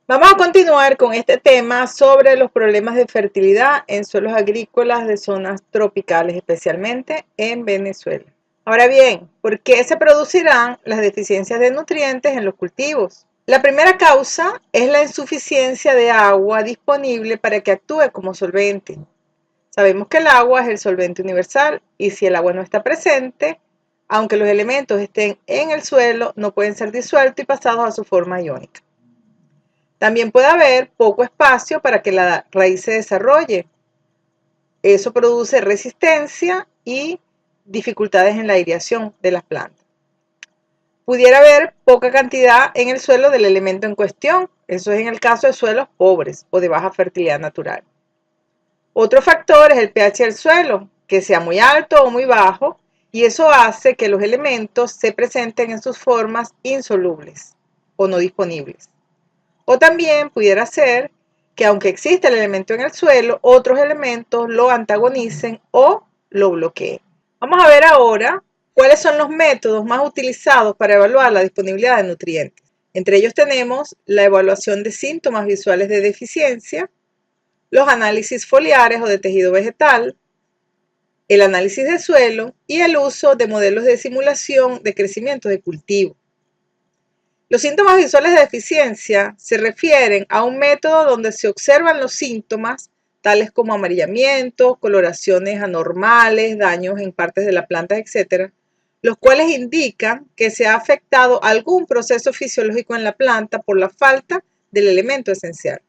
Vamos a continuar con este tema sobre los problemas de fertilidad en suelos agrícolas de zonas tropicales, especialmente en Venezuela. Ahora bien, ¿por qué se producirán las deficiencias de nutrientes en los cultivos? La primera causa es la insuficiencia de agua disponible para que actúe como solvente. Sabemos que el agua es el solvente universal y si el agua no está presente, aunque los elementos estén en el suelo, no pueden ser disueltos y pasados a su forma iónica. También puede haber poco espacio para que la raíz se desarrolle. Eso produce resistencia y dificultades en la aireación de las plantas. Pudiera haber poca cantidad en el suelo del elemento en cuestión. Eso es en el caso de suelos pobres o de baja fertilidad natural. Otro factor es el pH del suelo, que sea muy alto o muy bajo, y eso hace que los elementos se presenten en sus formas insolubles o no disponibles. O también pudiera ser que aunque exista el elemento en el suelo, otros elementos lo antagonicen o lo bloqueen. Vamos a ver ahora cuáles son los métodos más utilizados para evaluar la disponibilidad de nutrientes. Entre ellos tenemos la evaluación de síntomas visuales de deficiencia, los análisis foliares o de tejido vegetal, el análisis de suelo y el uso de modelos de simulación de crecimiento de cultivo. Los síntomas visuales de deficiencia se refieren a un método donde se observan los síntomas tales como amarillamiento, coloraciones anormales, daños en partes de la planta, etc., los cuales indican que se ha afectado algún proceso fisiológico en la planta por la falta del elemento esencial.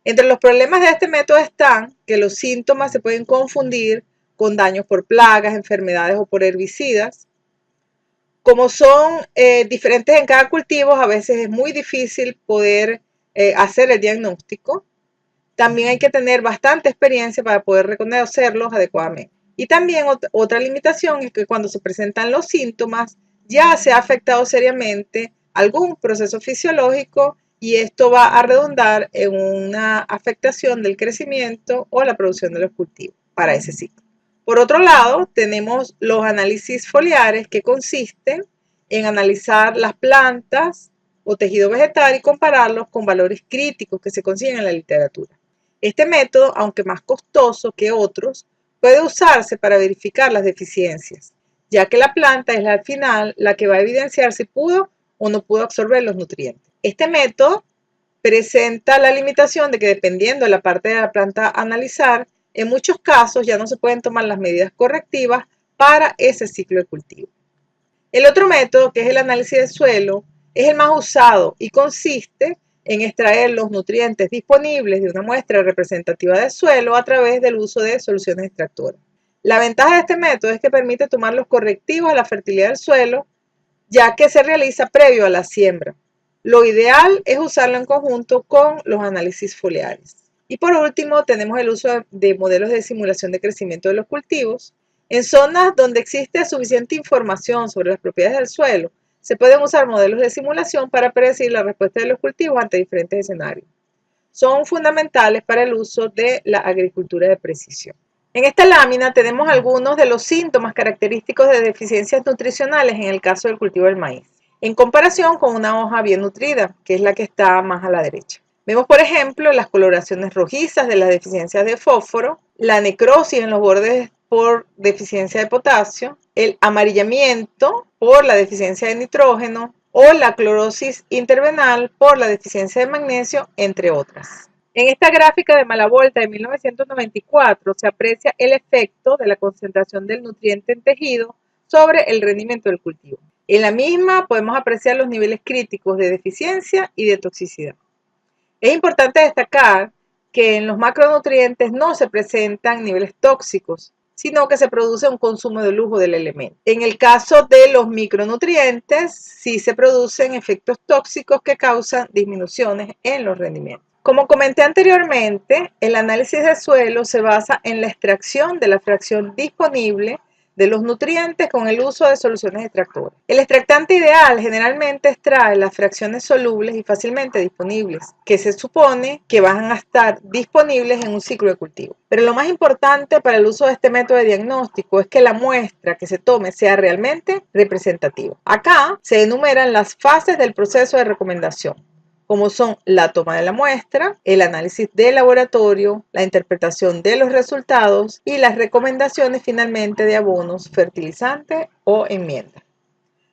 Entre los problemas de este método están que los síntomas se pueden confundir con daños por plagas, enfermedades o por herbicidas. Como son diferentes en cada cultivo, a veces es muy difícil poder hacer el diagnóstico. También hay que tener bastante experiencia para poder reconocerlos adecuadamente. Y también otra limitación es que cuando se presentan los síntomas, ya se ha afectado seriamente algún proceso fisiológico y esto va a redundar en una afectación del crecimiento o la producción de los cultivos para ese ciclo. Por otro lado, tenemos los análisis foliares que consisten en analizar las plantas o tejido vegetal y compararlos con valores críticos que se consiguen en la literatura. Este método, aunque más costoso que otros, puede usarse para verificar las deficiencias, ya que la planta es al final la que va a evidenciar si pudo o no pudo absorber los nutrientes. Este método presenta la limitación de que dependiendo de la parte de la planta a analizar, en muchos casos ya no se pueden tomar las medidas correctivas para ese ciclo de cultivo. El otro método, que es el análisis del suelo, es el más usado y consiste en extraer los nutrientes disponibles de una muestra representativa del suelo a través del uso de soluciones extractoras. La ventaja de este método es que permite tomar los correctivos a la fertilidad del suelo, ya que se realiza previo a la siembra. Lo ideal es usarlo en conjunto con los análisis foliares. Y por último, tenemos el uso de modelos de simulación de crecimiento de los cultivos. En zonas donde existe suficiente información sobre las propiedades del suelo, se pueden usar modelos de simulación para predecir la respuesta de los cultivos ante diferentes escenarios. Son fundamentales para el uso de la agricultura de precisión. En esta lámina tenemos algunos de los síntomas característicos de deficiencias nutricionales en el caso del cultivo del maíz, en comparación con una hoja bien nutrida, que es la que está más a la derecha. Vemos, por ejemplo, las coloraciones rojizas de las deficiencias de fósforo, la necrosis en los bordes por deficiencia de potasio, el amarillamiento por la deficiencia de nitrógeno o la clorosis intervenal por la deficiencia de magnesio, entre otras. En esta gráfica de Malavolta de 1994 se aprecia el efecto de la concentración del nutriente en tejido sobre el rendimiento del cultivo. En la misma podemos apreciar los niveles críticos de deficiencia y de toxicidad. Es importante destacar que en los macronutrientes no se presentan niveles tóxicos, sino que se produce un consumo de lujo del elemento. En el caso de los micronutrientes, sí se producen efectos tóxicos que causan disminuciones en los rendimientos. Como comenté anteriormente, el análisis de suelo se basa en la extracción de la fracción disponible de los nutrientes con el uso de soluciones extractoras. El extractante ideal generalmente extrae las fracciones solubles y fácilmente disponibles, que se supone que van a estar disponibles en un ciclo de cultivo. Pero lo más importante para el uso de este método de diagnóstico es que la muestra que se tome sea realmente representativa. Acá se enumeran las fases del proceso de recomendación. como son la toma de la muestra, el análisis de laboratorio, la interpretación de los resultados y las recomendaciones finalmente de abonos, fertilizantes o enmiendas.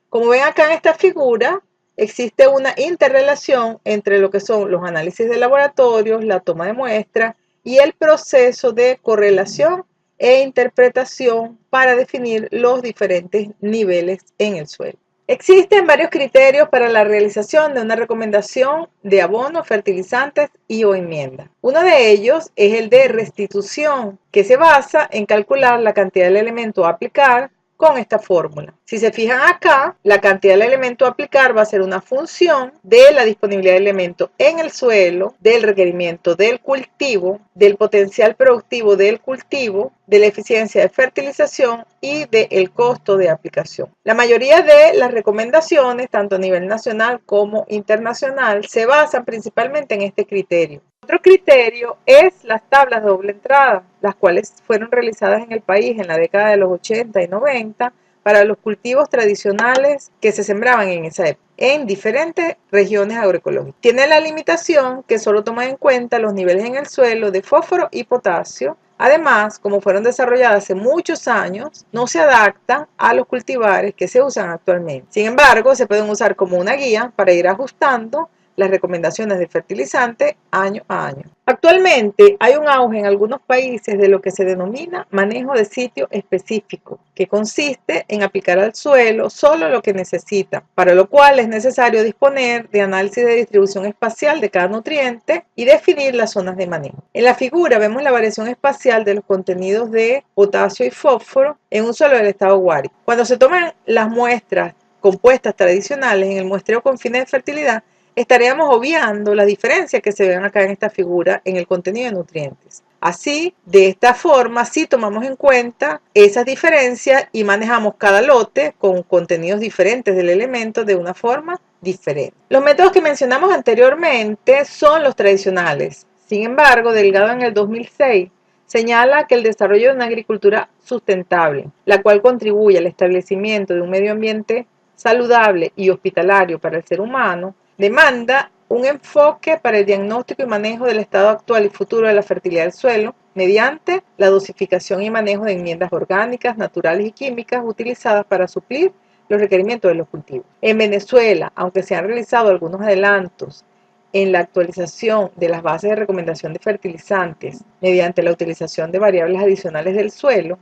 Como ven acá en esta figura, existe una interrelación entre lo que son los análisis de laboratorio, la toma de muestra y el proceso de correlación e interpretación para definir los diferentes niveles en el suelo. Existen varios criterios para la realización de una recomendación de abonos, fertilizantes y o enmiendas. Uno de ellos es el de restitución, que se basa en calcular la cantidad del elemento a aplicar con esta fórmula. Si se fijan acá, la cantidad del elemento a aplicar va a ser una función de la disponibilidad de elemento en el suelo, del requerimiento del cultivo, del potencial productivo del cultivo, de la eficiencia de fertilización y del costo de aplicación. La mayoría de las recomendaciones, tanto a nivel nacional como internacional, se basan principalmente en este criterio. Otro criterio es las tablas de doble entrada, las cuales fueron realizadas en el país en la década de los 80 y 90 para los cultivos tradicionales que se sembraban en esa época en diferentes regiones agroecológicas. Tiene la limitación que solo toma en cuenta los niveles en el suelo de fósforo y potasio. Además, como fueron desarrolladas hace muchos años, no se adaptan a los cultivares que se usan actualmente. Sin embargo, se pueden usar como una guía para ir ajustando las recomendaciones de fertilizante año a año. Actualmente hay un auge en algunos países de lo que se denomina manejo de sitio específico, que consiste en aplicar al suelo solo lo que necesita, para lo cual es necesario disponer de análisis de distribución espacial de cada nutriente y definir las zonas de manejo. En la figura vemos la variación espacial de los contenidos de potasio y fósforo en un suelo del estado Wari. Cuando se toman las muestras compuestas tradicionales en el muestreo con fines de fertilidad, estaríamos obviando las diferencias que se ven acá en esta figura en el contenido de nutrientes. Así, de esta forma, sí tomamos en cuenta esas diferencias y manejamos cada lote con contenidos diferentes del elemento de una forma diferente. Los métodos que mencionamos anteriormente son los tradicionales. Sin embargo, Delgado en el 2006 señala que el desarrollo de una agricultura sustentable, la cual contribuye al establecimiento de un medio ambiente saludable y hospitalario para el ser humano, demanda un enfoque para el diagnóstico y manejo del estado actual y futuro de la fertilidad del suelo mediante la dosificación y manejo de enmiendas orgánicas, naturales y químicas utilizadas para suplir los requerimientos de los cultivos. En Venezuela, aunque se han realizado algunos adelantos en la actualización de las bases de recomendación de fertilizantes mediante la utilización de variables adicionales del suelo,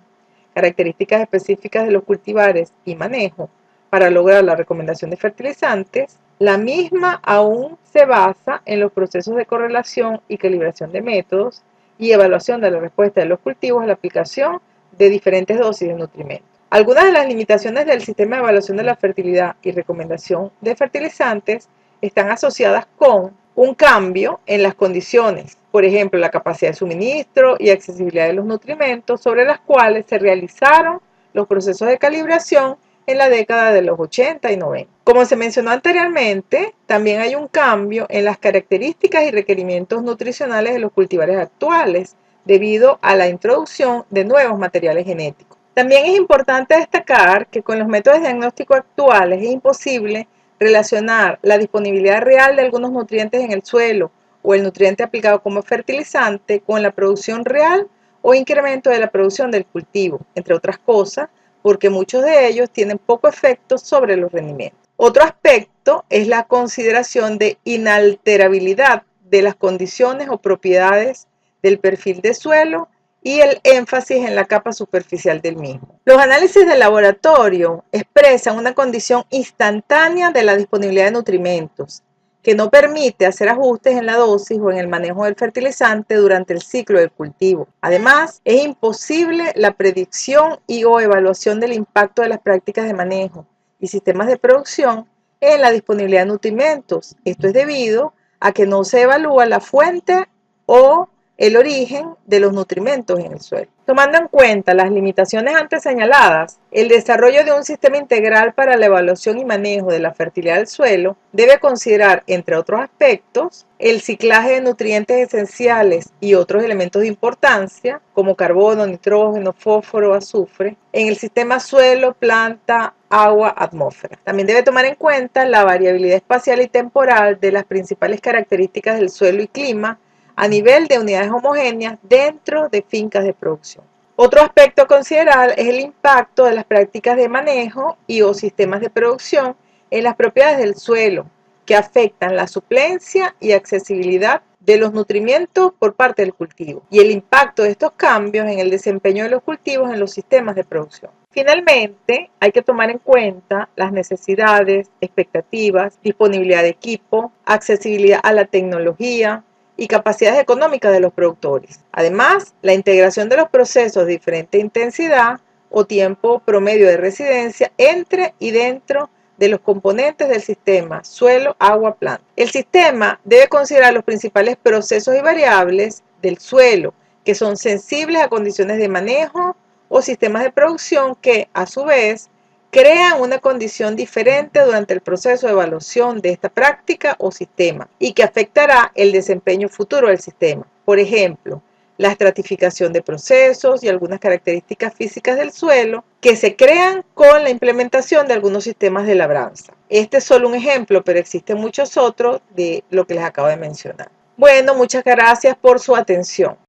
características específicas de los cultivares y manejo para lograr la recomendación de fertilizantes, la misma aún se basa en los procesos de correlación y calibración de métodos y evaluación de la respuesta de los cultivos a la aplicación de diferentes dosis de nutrimentos. Algunas de las limitaciones del sistema de evaluación de la fertilidad y recomendación de fertilizantes están asociadas con un cambio en las condiciones, por ejemplo, la capacidad de suministro y accesibilidad de los nutrimentos sobre las cuales se realizaron los procesos de calibración en la década de los 80 y 90. Como se mencionó anteriormente, también hay un cambio en las características y requerimientos nutricionales de los cultivares actuales debido a la introducción de nuevos materiales genéticos. También es importante destacar que con los métodos de diagnóstico actuales es imposible relacionar la disponibilidad real de algunos nutrientes en el suelo o el nutriente aplicado como fertilizante con la producción real o incremento de la producción del cultivo, entre otras cosas, porque muchos de ellos tienen poco efecto sobre los rendimientos. Otro aspecto es la consideración de inalterabilidad de las condiciones o propiedades del perfil de suelo y el énfasis en la capa superficial del mismo. Los análisis de laboratorio expresan una condición instantánea de la disponibilidad de nutrimentos, que no permite hacer ajustes en la dosis o en el manejo del fertilizante durante el ciclo del cultivo. Además, es imposible la predicción y o evaluación del impacto de las prácticas de manejo y sistemas de producción en la disponibilidad de nutrimentos. Esto es debido a que no se evalúa la fuente o el origen de los nutrimentos en el suelo. Tomando en cuenta las limitaciones antes señaladas, el desarrollo de un sistema integral para la evaluación y manejo de la fertilidad del suelo debe considerar, entre otros aspectos, el ciclaje de nutrientes esenciales y otros elementos de importancia, como carbono, nitrógeno, fósforo, azufre, en el sistema suelo, planta, agua, atmósfera. También debe tomar en cuenta la variabilidad espacial y temporal de las principales características del suelo y clima a nivel de unidades homogéneas dentro de fincas de producción. Otro aspecto a considerar es el impacto de las prácticas de manejo y o sistemas de producción en las propiedades del suelo, que afectan la suplencia y accesibilidad de los nutrimentos por parte del cultivo, y el impacto de estos cambios en el desempeño de los cultivos en los sistemas de producción. Finalmente, hay que tomar en cuenta las necesidades, expectativas, disponibilidad de equipo, accesibilidad a la tecnología y capacidades económicas de los productores. Además, la integración de los procesos de diferente intensidad o tiempo promedio de residencia entre y dentro de los componentes del sistema suelo, agua, planta. El sistema debe considerar los principales procesos y variables del suelo que son sensibles a condiciones de manejo o sistemas de producción que, a su vez, crean una condición diferente durante el proceso de evaluación de esta práctica o sistema y que afectará el desempeño futuro del sistema. Por ejemplo, la estratificación de procesos y algunas características físicas del suelo que se crean con la implementación de algunos sistemas de labranza. Este es solo un ejemplo, pero existen muchos otros de lo que les acabo de mencionar. Bueno, muchas gracias por su atención.